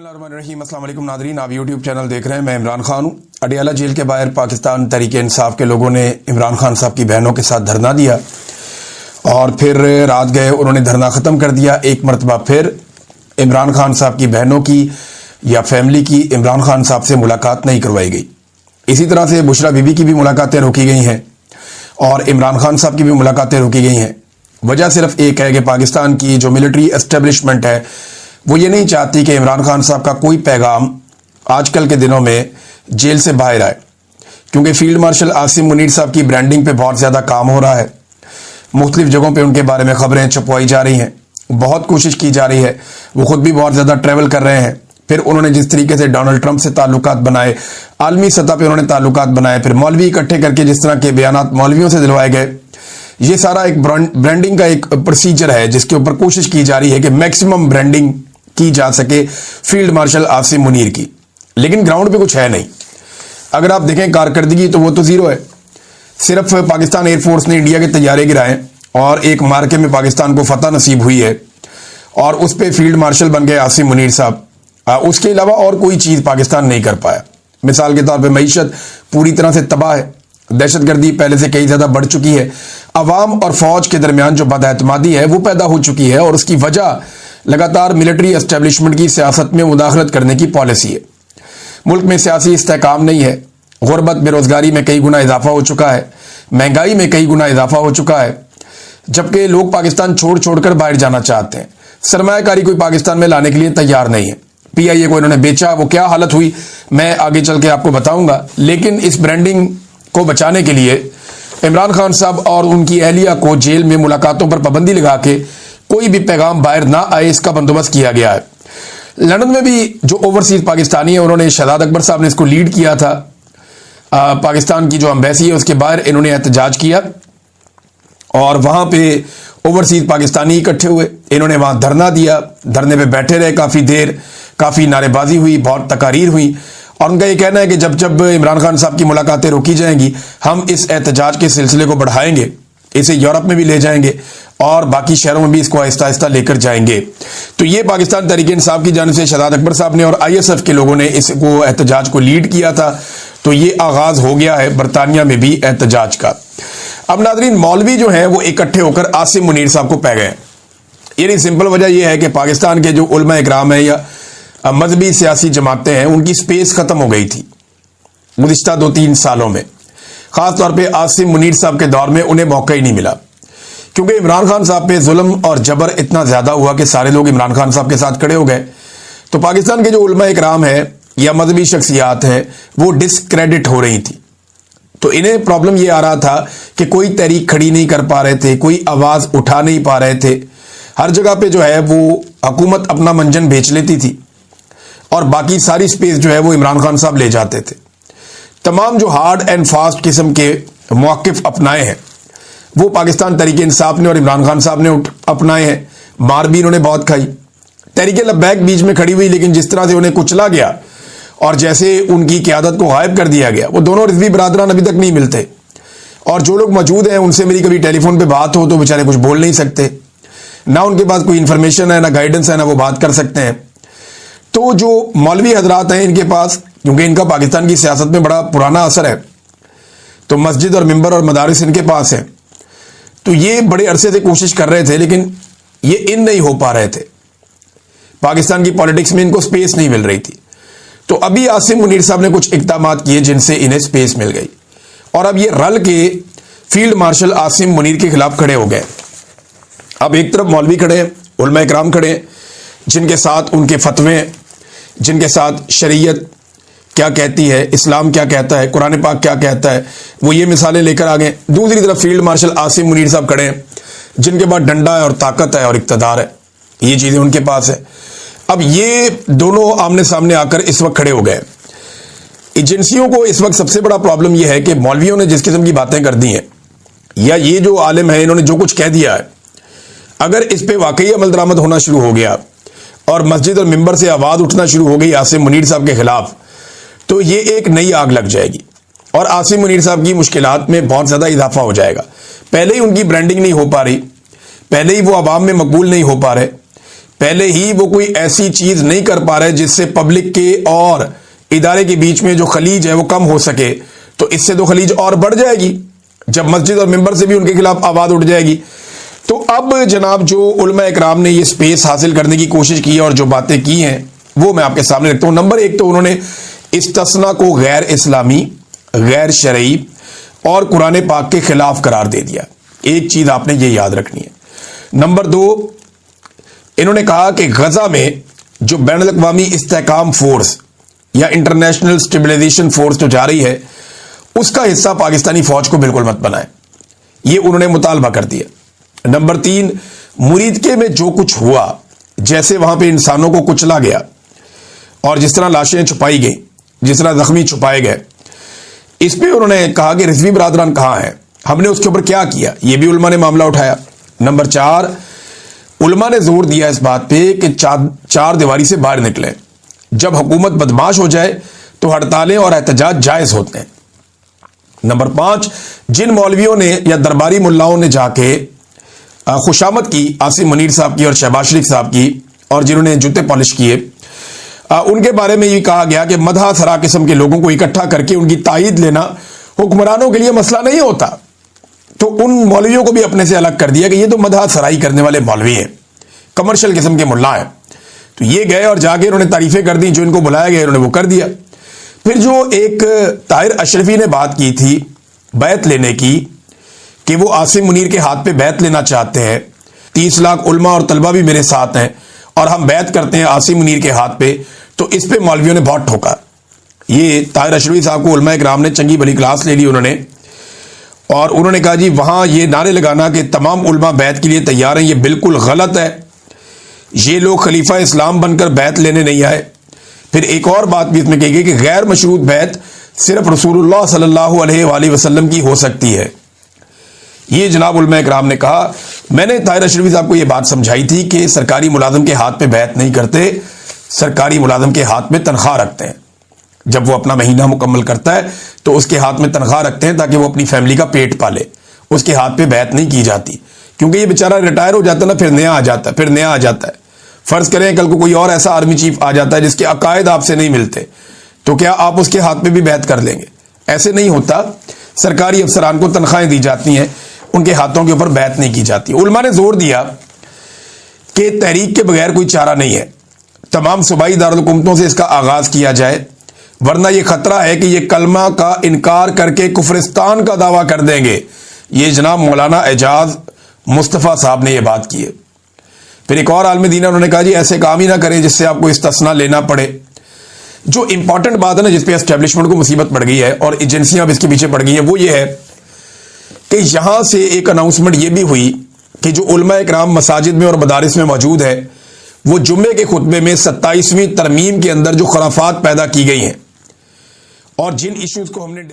बिस्मिल्लाहिर्रहमानिर्रहीम। अस्सलाम वालेकुम नादरीन, आप यूट्यूब चैनल देख रहे हैं। मैं इमरान खान हूँ। अडियाला जेल के बाहर पाकिस्तान तहरीक इंसाफ के लोगों ने इमरान खान साहब की बहनों के साथ धरना दिया और फिर रात गए उन्होंने धरना ख़त्म कर दिया। एक मरतबा फिर इमरान खान साहब की बहनों की या फैमिली की इमरान खान साहब से मुलाकात नहीं करवाई गई। इसी तरह से बुशरा बीबी की भी मुलाकातें रोकी गई हैं और इमरान खान साहब की भी मुलाकातें रोकी गई हैं। वजह सिर्फ एक है कि पाकिस्तान की जो मिलिट्री एस्टेब्लिशमेंट है वो ये नहीं चाहती कि इमरान खान साहब का कोई पैगाम आजकल के दिनों में जेल से बाहर आए, क्योंकि फील्ड मार्शल आसिम मुनीर साहब की ब्रांडिंग पे बहुत ज़्यादा काम हो रहा है। मुख्तलिफ जगहों पे उनके बारे में खबरें छपवाई जा रही हैं, बहुत कोशिश की जा रही है। वो खुद भी बहुत ज़्यादा ट्रैवल कर रहे हैं। फिर उन्होंने जिस तरीके से डोनाल्ड ट्रंप से ताल्लुकात बनाए, आलमी सतह पर उन्होंने ताल्लुकात बनाए, फिर मौलवी इकट्ठे करके जिस तरह के बयानात मौलवियों से दिलवाए गए, ये सारा एक ब्रांडिंग का एक प्रोसीजर है जिसके ऊपर कोशिश की जा रही है कि मैक्सिमम ब्रांडिंग की जा सके फील्ड मार्शल आसिम मुनीर की। लेकिन ग्राउंड पे कुछ है नहीं। अगर आप देखें कारकर्दगी तो वो तो जीरो है। सिर्फ पाकिस्तान एयरफोर्स ने इंडिया के तैयारे गिराए और एक मार्के में पाकिस्तान को फतह नसीब हुई है और उस पर फील्ड मार्शल बन गए आसिम मुनीर साहब। उसके अलावा और कोई चीज़ पाकिस्तान नहीं कर पाया। मिसाल के तौर पर मईशत पूरी तरह से तबाह है, दहशतगर्दी पहले से कई ज़्यादा बढ़ चुकी है, अवाम और फौज के दरमियान जो बदएतमादी है वो पैदा हो चुकी है और उसकी वजह लगातार मिलिट्री एस्टेब्लिशमेंट की सियासत में मुदाखलत करने की पॉलिसी है। मुल्क में सियासी इस्तेहकाम नहीं है, गुर्बत बेरोजगारी में कई गुना इजाफा हो चुका है, महंगाई में कई गुना इजाफा हो चुका है, जबकि लोग पाकिस्तान छोड़ छोड़कर बाहर जाना चाहते हैं। सरमायाकारी कोई पाकिस्तान में लाने के लिए तैयार नहीं है। PIA को इन्होंने बेचा, वो क्या हालत हुई मैं आगे चल के आपको बताऊंगा। लेकिन इस ब्रांडिंग को बचाने के लिए इमरान खान साहब और उनकी अहलिया को जेल में मुलाकातों पर पाबंदी लगा के कोई भी पैगाम बाहर ना आए, इसका बंदोबस्त किया गया है। लंदन में भी जो ओवरसीज पाकिस्तानी है उन्होंने शहजाद अकबर साहब ने इसको लीड किया था। पाकिस्तान की जो एम्बेसी है उसके बाहर इन्होंने एहतजाज किया और वहां पे ओवरसीज पाकिस्तानी इकट्ठे हुए। इन्होंने वहां धरना दिया, धरने पे बैठे रहे काफ़ी देर, काफ़ी नारेबाजी हुई, बहुत तकारीर हुई और उनका ये कहना है कि जब जब इमरान खान साहब की मुलाकातें रोकी जाएंगी हम इस एहतजाज के सिलसिले को बढ़ाएंगे, इसे यूरोप में भी ले जाएंगे और बाकी शहरों में भी इसको आहिस्ता आहिस्ता लेकर जाएंगे। तो ये पाकिस्तान तहरीक इंसाफ की जानिब से शहजाद अकबर साहब ने और ISF के लोगों ने इसको एहतजाज को लीड किया था। तो ये आगाज हो गया है बरतानिया में भी एहतजाज का। अब नादरीन, मौलवी जो हैं वो इकट्ठे होकर आसिम मुनीर साहब को पै गए। यानी सिंपल वजह यह है कि पाकिस्तान के जो उलमा इकराम है या मजहबी सियासी जमातें हैं उनकी स्पेस खत्म हो गई थी गुज़िश्ता 2-3 सालों में। खास तौर पे आसिम मुनीर साहब के दौर में उन्हें मौका ही नहीं मिला, क्योंकि इमरान खान साहब पे जुल्म और जबर इतना ज्यादा हुआ कि सारे लोग इमरान खान साहब के साथ खड़े हो गए। तो पाकिस्तान के जो उलमा इकराम है या मजहबी शख्सियात हैं वो डिसक्रेडिट हो रही थी। तो इन्हें प्रॉब्लम ये आ रहा था कि कोई तहरीक खड़ी नहीं कर पा रहे थे, कोई आवाज उठा नहीं पा रहे थे। हर जगह पे जो है वो हुकूमत अपना मंजन बेच लेती थी और बाकी सारी स्पेस जो है वो इमरान खान साहब ले जाते थे। तमाम जो हार्ड एंड फास्ट किस्म के मौक़िफ़ अपनाए हैं वो पाकिस्तान तहरीक इंसाफ ने और इमरान खान साहब ने अपनाए हैं। मार भी इन्होंने बहुत खाई। तहरीक लब्बैक बीच में खड़ी हुई, लेकिन जिस तरह से उन्हें कुचला गया और जैसे उनकी क़यादत को गायब कर दिया गया, वो दोनों रिजवी बरादरान अभी तक नहीं मिलते और जो लोग मौजूद हैं उनसे मेरी कभी टेलीफोन पर बात हो तो बेचारे कुछ बोल नहीं सकते, ना उनके पास कोई इन्फॉर्मेशन है, ना गाइडेंस है, ना वो बात कर सकते हैं। तो जो मौलवी हजरात हैं इनके पास, क्योंकि इनका पाकिस्तान की सियासत में बड़ा पुराना असर है, तो मस्जिद और मिंबर और मदारिस इनके पास है। तो ये बड़े अरसे से कोशिश कर रहे थे लेकिन ये इन नहीं हो पा रहे थे। पाकिस्तान की पॉलिटिक्स में इनको स्पेस नहीं मिल रही थी। तो अभी आसिम मुनीर साहब ने कुछ इक़दामात किए जिनसे इन्हें स्पेस मिल गई और अब ये रल के फील्ड मार्शल आसिम मुनीर के खिलाफ खड़े हो गए। अब एक तरफ मौलवी खड़े हैं, उलमा इकराम खड़े हैं, जिनके साथ उनके फतवे, जिनके साथ शरीयत क्या कहती है, इस्लाम क्या कहता है, कुरान पाक क्या कहता है, वो ये मिसालें लेकर आ गए। दूसरी तरफ फील्ड मार्शल आसिम मुनीर साहब खड़े हैं जिनके पास डंडा है और ताकत है और इक़्तिदार है, ये चीज़ें उनके पास है। अब ये दोनों आमने सामने आकर इस वक्त खड़े हो गए। एजेंसियों को इस वक्त सबसे बड़ा प्रॉब्लम यह है कि मौलवियों ने जिस किस्म की बातें कर दी हैं या ये जो आलिम है इन्होंने जो कुछ कह दिया है, अगर इस पर वाकई अमल दरामद होना शुरू हो गया और मस्जिद और मिंबर से आवाज़ उठना शुरू हो गई आसिम मुनीर साहब के खिलाफ, तो ये एक नई आग लग जाएगी और आसिम मुनीर साहब की मुश्किलात में बहुत ज़्यादा इजाफा हो जाएगा। पहले ही उनकी ब्रांडिंग नहीं हो पा रही, पहले ही वो आवाम में मकबूल नहीं हो पा रहे, पहले ही वो कोई ऐसी चीज नहीं कर पा रहे जिससे पब्लिक के और इदारे के बीच में जो खलीज है वो कम हो सके, तो इससे तो खलीज और बढ़ जाएगी जब मस्जिद और मिंबर से भी उनके खिलाफ आवाज उठ जाएगी। तो अब जनाब जो उलमा इकराम ने ये स्पेस हासिल करने की कोशिश की और जो बातें की हैं वो मैं आपके सामने रखता हूं। नंबर एक तो उन्होंने इस्तिस्ना को गैर इस्लामी, गैर शरई और कुरान पाक के खिलाफ करार दे दिया। एक चीज आपने ये याद रखनी है। नंबर दो, इन्होंने कहा कि गजा में जो बैनुल अक़वामी इस्तेहकाम फोर्स या इंटरनेशनल स्टेबलाइजेशन फोर्स जो जा रही है उसका हिस्सा पाकिस्तानी फौज को बिल्कुल मत बनाए, ये उन्होंने मुतालबा कर दिया। नंबर तीन, मुरीदके में जो कुछ हुआ, जैसे वहां पे इंसानों को कुचला गया और जिस तरह लाशें छुपाई गई, जिस तरह जख्मी छुपाए गए, इस पे उन्होंने कहा कि रिजवी बरादरान कहां है, हमने उसके ऊपर क्या किया, यह भी उलमा ने मामला उठाया। नंबर चार, उलमा ने जोर दिया इस बात पे कि चार दीवारी से बाहर निकले। जब हुकूमत बदमाश हो जाए तो हड़तालें और एहतजाज जायज होते हैं। नंबर पांच, जिन मौलवियों ने या दरबारी मुल्लाओं ने जाके खुशामद की आसिम मुनीर साहब की और शहबाज शरीफ साहब की और जिन्होंने जूते पॉलिश किए, उनके बारे में ये कहा गया कि मदहा सरा किस्म के लोगों को इकट्ठा करके उनकी तायीद लेना हुक्मरानों के लिए मसला नहीं होता। तो उन मौलवियों को भी अपने से अलग कर दिया कि ये तो मदहा सराई करने वाले मौलवी हैं, कमर्शियल किस्म के मुल्ला हैं। तो ये गए और जाके उन्होंने तारीफें कर दी, जो इनको बुलाया गया उन्होंने वो कर दिया। फिर जो एक ताहिर अशरफी ने बात की थी बैत लेने की कि वो आसिम मुनीर के हाथ पे बैत लेना चाहते हैं, 30 लाख उलमा और तलबा भी मेरे साथ हैं और हम बैत करते हैं आसिम मुनीर के हाथ पे, तो इस पे मौलवियों ने बहुत ठोका। ये ताहिर अशरफी साहब को उलमा इकराम ने चंगी भली क्लास ले ली उन्होंने, और उन्होंने कहा जी वहां ये नारे लगाना कि तमाम उलमा बैत के लिए तैयार हैं, ये बिल्कुल गलत है, ये लोग खलीफा इस्लाम बनकर बैत लेने नहीं आए। फिर एक और बात भी इसमें कही गई कि गैर मशरूत बैत सिर्फ रसूलुल्लाह सल्लल्लाहु अलैहि वसल्लम की हो सकती है। ये जनाब उलमा इकराम ने कहा। मैंने ताहिर अशरफी साहब को यह बात समझाई थी कि सरकारी मुलाजिम के हाथ पे बैत नहीं करते, सरकारी मुलाजिम के हाथ में तनख्वाह रखते हैं। जब वो अपना महीना मुकम्मल करता है तो उसके हाथ में तनख्वाह रखते हैं ताकि वो अपनी फैमिली का पेट पाले, उसके हाथ पे बैत नहीं की जाती, क्योंकि ये बेचारा रिटायर हो जाता है ना, फिर नया आ जाता है, फिर नया आ जाता है। फर्ज करें कल को कोई और ऐसा आर्मी चीफ आ जाता है जिसके अकायद आपसे नहीं मिलते, तो क्या आप उसके हाथ पे भी बैत कर लेंगे? ऐसे नहीं होता। सरकारी अफसरान को तनख्वाहें दी जाती हैं, उनके हाथों के ऊपर बैत नहीं की जाती। उलमा ने जोर दिया कि तहरीक के बगैर कोई चारा नहीं है, तमाम सूबाई दारुल हुकूमतों से इसका आगाज किया जाए, वरना यह खतरा है कि यह कलमा का इनकार करके कुफरिस्तान का दावा कर देंगे। ये जनाब मौलाना एजाज मुस्तफ़ा साहब ने यह बात की है। फिर एक और आलम दीन उन्होंने कहा जी ऐसे काम ही ना करें जिससे आपको इस्तिस्ना लेना पड़े। जो इंपॉर्टेंट बात है ना जिसपे एस्टेब्लिशमेंट को मुसीबत पड़ गई है और एजेंसियां अब इसके पीछे पड़ गई है, वो ये है कि यहां से एक अनाउंसमेंट ये भी हुई कि जो उलमा इकराम मसाजिद में और मदारिस में मौजूद है वो जुम्मे के खुतबे में 27वीं तरमीम के अंदर जो खराफात पैदा की गई हैं और जिन इश्यूज को हमने